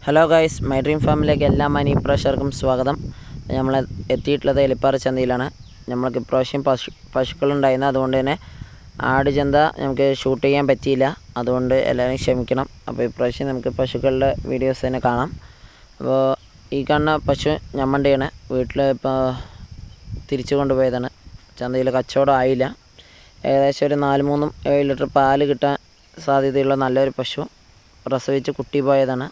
Hello guys, my dream ഫാമിലേക്ക് എല്ലാ മാന്യ പ്രേക്ഷകർക്കും സ്വാഗതം. നമ്മൾ എത്തിയിട്ടുള്ളത് എലിപ്പാറ ചന്തയിലാണ്. നമ്മൾക്ക് ഇപ്രാവശ്യം പശുക്കളുണ്ടായിരുന്നു. അതുകൊണ്ട് തന്നെ ആട് ചന്ത നമുക്ക് ഷൂട്ട് ചെയ്യാൻ പറ്റിയില്ല. അതുകൊണ്ട് എല്ലാവരും ക്ഷമിക്കണം. അപ്പോൾ ഇപ്രാവശ്യം നമുക്ക് പശുക്കളുടെ വീഡിയോസ് തന്നെ കാണാം. അപ്പോൾ ഈ കാണുന്ന പശു ഞമ്മൻ്റെയാണ്. വീട്ടിൽ ഇപ്പോൾ തിരിച്ചു കൊണ്ടുപോയതാണ്. ചന്തയിൽ കച്ചവടം ആയില്ല. ഏകദേശം ഒരു 4-7 ലിറ്റർ പാല് കിട്ടാൻ സാധ്യതയുള്ള നല്ലൊരു പശു പ്രസവിച്ച് കുട്ടി പോയതാണ്.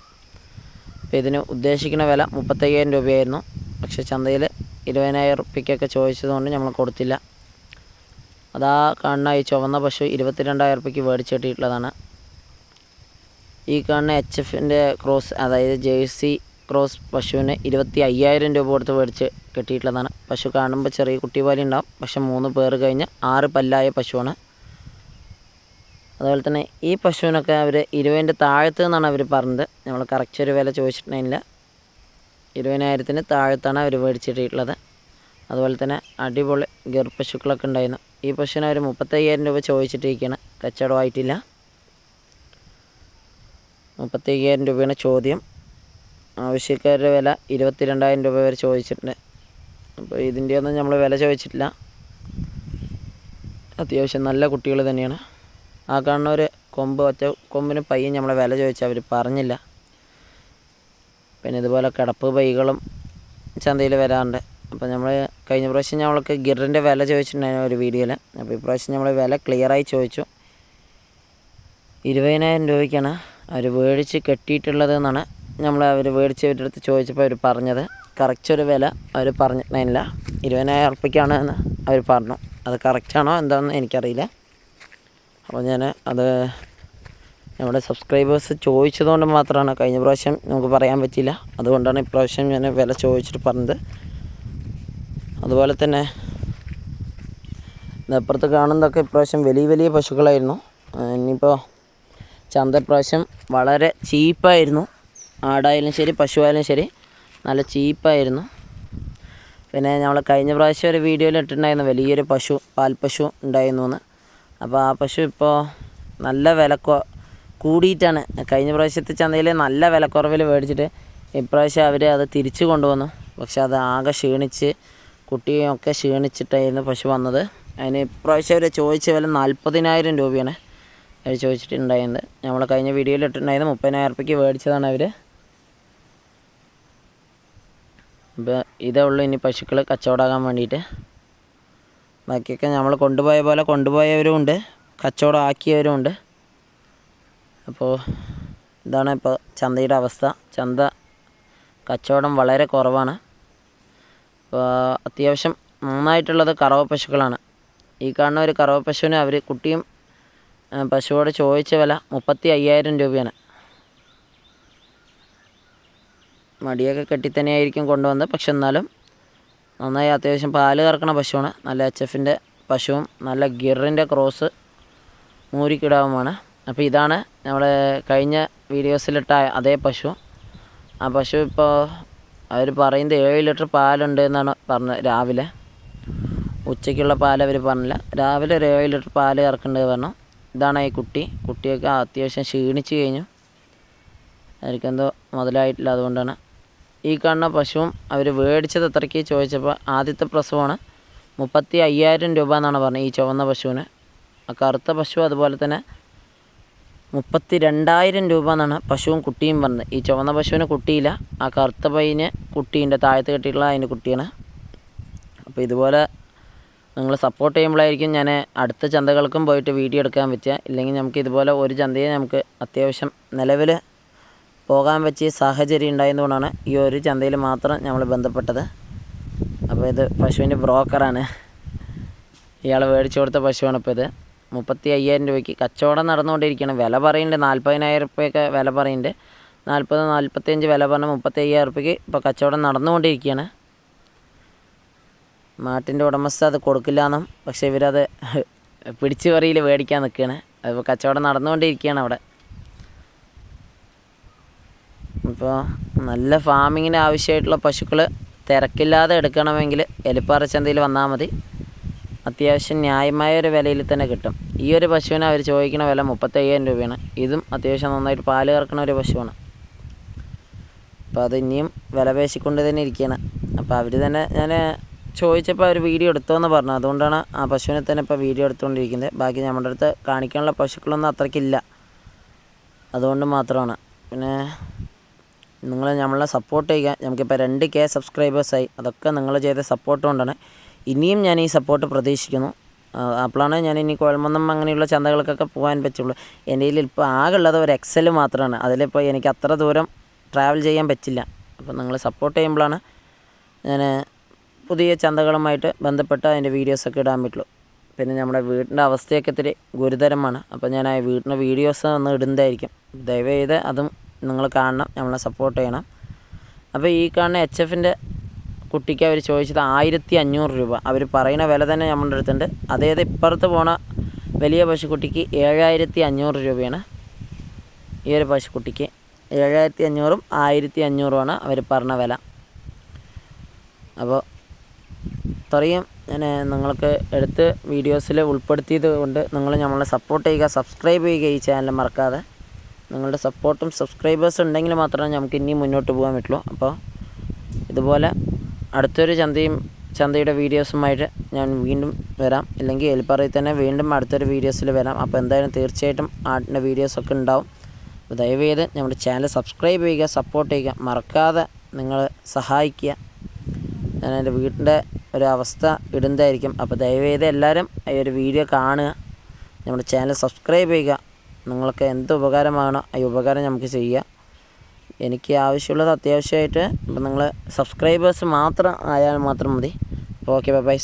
അപ്പോൾ ഇതിന് ഉദ്ദേശിക്കുന്ന വില 35,000 രൂപയായിരുന്നു. പക്ഷേ ചന്തയിൽ 20,000 റുപ്യക്കൊക്കെ ചോദിച്ചതുകൊണ്ട് നമ്മൾ കൊടുത്തില്ല. അതാ കാണുന്ന ഈ ചുവന്ന പശു 22,000 റുപ്യക്ക് മേടിച്ച് കെട്ടിയിട്ടുള്ളതാണ്. ഈ കാണുന്ന HFൻ്റെ ക്രോസ്, അതായത് ജേഴ്സി ക്രോസ് പശുവിന് 25,000 രൂപ കൊടുത്ത് മേടിച്ച് കെട്ടിയിട്ടുള്ളതാണ്. പശു കാണുമ്പോൾ ചെറിയ കുട്ടി പോലെ ഉണ്ടാവും. പക്ഷേ 3 പേർ കഴിഞ്ഞ് 6 പല്ലായ പശുവാണ്. അതുപോലെ തന്നെ ഈ പശുവിനൊക്കെ അവർ 20,000 താഴത്ത് നിന്നാണ് അവർ പറഞ്ഞത്. നമ്മൾ കറക്റ്റ് ഒരു വില ചോദിച്ചിട്ടുണ്ടായില്ല. 20,000 താഴത്താണ് അവർ മേടിച്ചിട്ടുള്ളത്. അതുപോലെ തന്നെ അടിപൊളി ഗർ പശുക്കളൊക്കെ ഉണ്ടായിരുന്നു. ഈ പശുവിന് അവർ 35,000 രൂപ ചോദിച്ചിട്ടിരിക്കുകയാണ്. കച്ചവടമായിട്ടില്ല. 35,000 രൂപയാണ് ചോദ്യം. ആവശ്യക്കാരുടെ വില 22,000 രൂപ വരെ ചോദിച്ചിട്ടുണ്ട്. അപ്പോൾ ഇതിൻ്റെയൊന്നും നമ്മൾ വില ചോദിച്ചിട്ടില്ല. അത്യാവശ്യം നല്ല കുട്ടികൾ തന്നെയാണ്. ആ കാണുന്ന ഒരു ഒറ്റ കൊമ്പിന് പയ്യൻ നമ്മളെ വില ചോദിച്ചാൽ അവർ പറഞ്ഞില്ല. പിന്നെ ഇതുപോലെ കിടപ്പ് പൈകളും ചന്തയിൽ വരാറുണ്ട്. അപ്പോൾ നമ്മൾ കഴിഞ്ഞ പ്രാവശ്യം നമ്മൾക്ക് ഗിറിൻ്റെ വില ചോദിച്ചിട്ടുണ്ടായിരുന്നു ഒരു വീഡിയോയിൽ. അപ്പോൾ ഇപ്രാവശ്യം നമ്മൾ വില ക്ലിയറായി ചോദിച്ചു. 20,000 രൂപയ്ക്കാണ് അവർ മേടിച്ച് കെട്ടിയിട്ടുള്ളത് എന്നാണ് അവർ മേടിച്ചവരുടെ അടുത്ത് ചോദിച്ചപ്പോൾ അവർ പറഞ്ഞത്. കറക്റ്റ് ഒരു വില അവർ പറഞ്ഞിട്ടുണ്ടായില്ല. 20,000 റുപ്യക്കാണ് എന്ന് അവർ പറഞ്ഞു. അത് കറക്റ്റാണോ എന്താണെന്ന് എനിക്കറിയില്ല. അപ്പോൾ അത് നമ്മുടെ സബ്സ്ക്രൈബേഴ്സ് ചോദിച്ചതുകൊണ്ട് മാത്രമാണ്. കഴിഞ്ഞ പ്രാവശ്യം നമുക്ക് പറയാൻ പറ്റിയില്ല. അതുകൊണ്ടാണ് ഇപ്രാവശ്യം ഞാൻ വില ചോദിച്ചിട്ട് പറഞ്ഞത്. അതുപോലെ തന്നെ അപ്പുറത്ത് കാണുന്നതൊക്കെ ഇപ്രാവശ്യം വലിയ പശുക്കളായിരുന്നു. ഇനിയിപ്പോൾ ചന്ത ഇപ്രാവശ്യം വളരെ ചീപ്പായിരുന്നു. ആടായാലും ശരി പശുവായാലും ശരി നല്ല ചീപ്പായിരുന്നു. പിന്നെ നമ്മൾ കഴിഞ്ഞ പ്രാവശ്യം ഒരു വീഡിയോയിൽ ഇട്ടിട്ടുണ്ടായിരുന്നു വലിയൊരു പാൽപ്പശു ഉണ്ടായിരുന്നു എന്ന്. അപ്പോൾ ആ പശു ഇപ്പോൾ നല്ല വില കൂടിയിട്ടാണ്. കഴിഞ്ഞ പ്രാവശ്യത്തെ ചന്തയിൽ നല്ല വിലക്കുറവിൽ മേടിച്ചിട്ട് ഇപ്രാവശ്യം അവർ അത് തിരിച്ചു കൊണ്ടുവന്നു. പക്ഷെ അത് ആകെ ക്ഷീണിച്ച് കുട്ടിയൊക്കെ ക്ഷീണിച്ചിട്ടായിരുന്നു പശു വന്നത്. അതിന് ഇപ്രാവശ്യം അവർ ചോദിച്ച വില 40,000 രൂപയാണ് അവർ ചോദിച്ചിട്ടുണ്ടായിരുന്നത്. നമ്മൾ കഴിഞ്ഞ വീഡിയോയിൽ ഇട്ടിട്ടുണ്ടായിരുന്നു 30,000 റുപ്യക്ക് മേടിച്ചതാണ് അവർ. അപ്പോൾ ഇതേ ഉള്ളൂ ഇനി പശുക്കൾ കച്ചവടമാകാൻ വേണ്ടിയിട്ട്. ബാക്കിയൊക്കെ നമ്മൾ കൊണ്ടുപോയ പോലെ കൊണ്ടുപോയവരും ഉണ്ട്, കച്ചവടം ആക്കിയവരും ഉണ്ട്. അപ്പോൾ ഇതാണ് ഇപ്പോൾ ചന്തയുടെ അവസ്ഥ. ചന്ത കച്ചവടം വളരെ കുറവാണ്. അപ്പോൾ അത്യാവശ്യം നന്നായിട്ടുള്ളത് കറവ പശുക്കളാണ്. ഈ കാണുന്ന ഒരു കറവ പശുവിന് അവർ കുട്ടിയും പശുവോട് ചോദിച്ച വില 35,000 രൂപയാണ്. മടിയൊക്കെ കെട്ടി തന്നെയായിരിക്കും കൊണ്ടുവന്നത്. പക്ഷെ എന്നാലും നന്നായി അത്യാവശ്യം പാല് കറക്കണ പശുവാണ്. നല്ല HFൻ്റെ പശുവും നല്ല ഗിറിൻ്റെ ക്രോസ് മൂരിക്കിടാവുമാണ്. അപ്പോൾ ഇതാണ് നമ്മൾ കഴിഞ്ഞ വീഡിയോസിലിട്ട അതേ പശു. ആ പശു ഇപ്പോൾ അവർ പറയുന്നത് 7 ലിറ്റർ പാലുണ്ട് എന്നാണ് പറഞ്ഞത്. രാവിലെ ഉച്ചയ്ക്കുള്ള പാൽ അവർ പറഞ്ഞില്ല. രാവിലെ ഒരു 7 ലിറ്റർ പാല് കറക്കേണ്ടത് പറഞ്ഞു. ഇതാണ് ഈ കുട്ടിയൊക്കെ അത്യാവശ്യം ക്ഷീണിച്ച് കഴിഞ്ഞു. അവർക്കെന്തോ മുതലായിട്ടില്ല. അതുകൊണ്ടാണ് ഈ കാണുന്ന പശുവും അവർ മേടിച്ചത് എത്രയ്ക്ക് ചോദിച്ചപ്പോൾ ആദ്യത്തെ പ്രസവമാണ് 35,000 രൂപ എന്നാണ് പറഞ്ഞത് ഈ ചുവന്ന പശുവിന്. ആ കറുത്ത പശു അതുപോലെ തന്നെ 32,000 രൂപ എന്നാണ് പശുവും കുട്ടിയും പറഞ്ഞത്. ഈ ചുവന്ന പശുവിന് കുട്ടിയില്ല. ആ കറുത്ത പയ്യന് കുട്ടീൻ്റെ താഴത്ത് കെട്ടിയിട്ടുള്ള അതിൻ്റെ കുട്ടിയാണ്. അപ്പോൾ ഇതുപോലെ നിങ്ങൾ സപ്പോർട്ട് ചെയ്യുമ്പോഴായിരിക്കും ഞാൻ അടുത്ത ചന്തകൾക്കും പോയിട്ട് വീഡിയോ എടുക്കാൻ പറ്റുക. ഇല്ലെങ്കിൽ നമുക്ക് ഇതുപോലെ ഒരു ചന്തയെ നമുക്ക് അത്യാവശ്യം നിലവിൽ പോകാൻ പറ്റിയ സാഹചര്യം ഉണ്ടായതുകൊണ്ടാണ് ഈ ഒരു ചന്തയിൽ മാത്രം നമ്മൾ ബന്ധപ്പെട്ടത്. അപ്പോൾ ഇത് പശുവിൻ്റെ ബ്രോക്കറാണ്. ഇയാൾ മേടിച്ചു കൊടുത്ത പശുവാണ്. ഇപ്പോൾ ഇത് 35,000 രൂപയ്ക്ക് കച്ചവടം നടന്നുകൊണ്ടിരിക്കുകയാണ്. വില പറയുന്നുണ്ട് 40,000 റുപ്യൊക്കെ വില പറയുന്നുണ്ട്. 40-45 വില പറഞ്ഞ് 35,000 റുപ്യക്ക് ഇപ്പോൾ കച്ചവടം നടന്നുകൊണ്ടിരിക്കുകയാണ്. മാട്ടിൻ്റെ ഉടമസ്ഥ അത് കൊടുക്കില്ല എന്നും, പക്ഷേ ഇവരത് പിടിച്ചു പറിയിൽ മേടിക്കാൻ നിൽക്കുകയാണ്. അതിപ്പോൾ കച്ചവടം നടന്നുകൊണ്ടിരിക്കുകയാണ് അവിടെ. ഇപ്പോൾ നല്ല ഫാമിങ്ങിന് ആവശ്യമായിട്ടുള്ള പശുക്കൾ തിരക്കില്ലാതെ എടുക്കണമെങ്കിൽ എലിപ്പാറ ചന്തയിൽ വന്നാൽ മതി. അത്യാവശ്യം ന്യായമായ ഒരു വിലയിൽ തന്നെ കിട്ടും. ഈ ഒരു പശുവിന് അവർ ചോദിക്കുന്ന വില 35,000 രൂപയാണ്. ഇതും അത്യാവശ്യം നന്നായിട്ട് പാല് കറക്കുന്ന ഒരു പശുവാണ്. അപ്പോൾ അത് ഇനിയും വില പേശിക്കൊണ്ട് തന്നെ ഇരിക്കുകയാണ്. അപ്പോൾ അവർ തന്നെ ഞാൻ ചോദിച്ചപ്പോൾ അവർ വീഡിയോ എടുത്തോന്ന് പറഞ്ഞു. അതുകൊണ്ടാണ് ആ പശുവിനെ തന്നെ ഇപ്പോൾ വീഡിയോ എടുത്തുകൊണ്ടിരിക്കുന്നത്. ബാക്കി നമ്മുടെ അടുത്ത് കാണിക്കാനുള്ള പശുക്കളൊന്നും അത്രയ്ക്കില്ല, അതുകൊണ്ട് മാത്രമാണ്. പിന്നെ നിങ്ങൾ നമ്മളെ സപ്പോർട്ട് ചെയ്യുക. നമുക്കിപ്പോൾ 2K സബ്സ്ക്രൈബേഴ്സായി. അതൊക്കെ നിങ്ങൾ ചെയ്ത സപ്പോർട്ട് കൊണ്ടാണ്. ഇനിയും ഞാൻ ഈ സപ്പോർട്ട് പ്രതീക്ഷിക്കുന്നു. അപ്പോഴാണ് ഞാൻ ഇനി കുഴൽമന്നം അങ്ങനെയുള്ള ചന്തകൾക്കൊക്കെ പോകാൻ പറ്റുള്ളൂ. എൻ്റെ കയ്യിൽ ഇപ്പോൾ ആകെ ഉള്ളത് ഒരു എക്സൽ മാത്രമാണ്. അതിലിപ്പോൾ എനിക്ക് അത്ര ദൂരം ട്രാവൽ ചെയ്യാൻ പറ്റില്ല. അപ്പോൾ നിങ്ങൾ സപ്പോർട്ട് ചെയ്യുമ്പോഴാണ് ഞാൻ പുതിയ ചന്തകളുമായിട്ട് ബന്ധപ്പെട്ട് അതിൻ്റെ വീഡിയോസൊക്കെ ഇടാൻ പറ്റുള്ളൂ. പിന്നെ നമ്മുടെ വീടിൻ്റെ അവസ്ഥയൊക്കെ ഇത്തിരി ഗുരുതരമാണ്. അപ്പോൾ ഞാൻ ആ വീടിൻ്റെ വീഡിയോസ് ഒന്ന് ഇടുന്നതായിരിക്കും. ദയവേത് അതും നിങ്ങൾ കാണണം, നമ്മളെ സപ്പോർട്ട് ചെയ്യണം. അപ്പോൾ ഈ കാണുന്ന HFൻ്റെ കുട്ടിക്ക് അവർ ചോദിച്ചത് 1500 രൂപ. അവർ പറയുന്ന വില തന്നെ നമ്മുടെ അടുത്തുണ്ട്. അതായത് ഇപ്പുറത്ത് പോണ വലിയ പശുക്കുട്ടിക്ക് 7500 രൂപയാണ്. ഈ ഒരു പശുക്കുട്ടിക്ക് 7500ഉം 1500ഉമാണ് അവർ പറഞ്ഞ വില. അപ്പോൾ ഇത്രയും ഞാൻ നിങ്ങൾക്ക് എടുത്ത് വീഡിയോസിൽ ഉൾപ്പെടുത്തിയത് കൊണ്ട് നിങ്ങൾ നമ്മളെ സപ്പോർട്ട് ചെയ്യുക, സബ്സ്ക്രൈബ് ചെയ്യുക. ഈ ചാനൽ മറക്കാതെ. നിങ്ങളുടെ സപ്പോർട്ടും സബ്സ്ക്രൈബേഴ്സ് ഉണ്ടെങ്കിൽ മാത്രമേ നമുക്ക് ഇനിയും മുന്നോട്ട് പോകാൻ പറ്റുള്ളൂ. അപ്പോൾ ഇതുപോലെ അടുത്തൊരു ചന്തയുടെ വീഡിയോസുമായിട്ട് ഞാൻ വീണ്ടും വരാം. ഇല്ലെങ്കിൽ എലിപ്പറയിൽ തന്നെ വീണ്ടും അടുത്തൊരു വീഡിയോസിൽ വരാം. അപ്പോൾ എന്തായാലും തീർച്ചയായിട്ടും ആടിൻ്റെ വീഡിയോസൊക്കെ ഉണ്ടാവും. അപ്പോൾ ദയവേത് നമ്മുടെ ചാനൽ സബ്സ്ക്രൈബ് ചെയ്യുക, സപ്പോർട്ട് ചെയ്യുക, മറക്കാതെ നിങ്ങൾ സഹായിക്കുക. ഞാൻ എൻ്റെ വീടിൻ്റെ ഒരു അവസ്ഥ ഇടുന്നതായിരിക്കും. അപ്പോൾ ദയവേത് എല്ലാവരും ഈ ഒരു വീഡിയോ കാണുക, നമ്മുടെ ചാനൽ സബ്സ്ക്രൈബ് ചെയ്യുക. നിങ്ങൾക്ക് എന്ത് ഉപകാരമാണോ ഈ ഉപകാരം നമുക്ക് ചെയ്യുക. എനിക്ക് ആവശ്യമുള്ളത് അത്യാവശ്യമായിട്ട് ഇപ്പം നിങ്ങൾ സബ്സ്ക്രൈബേഴ്സ് മാത്രം ആയാൽ മാത്രം മതി. അപ്പോൾ ഓക്കെ, ബൈ.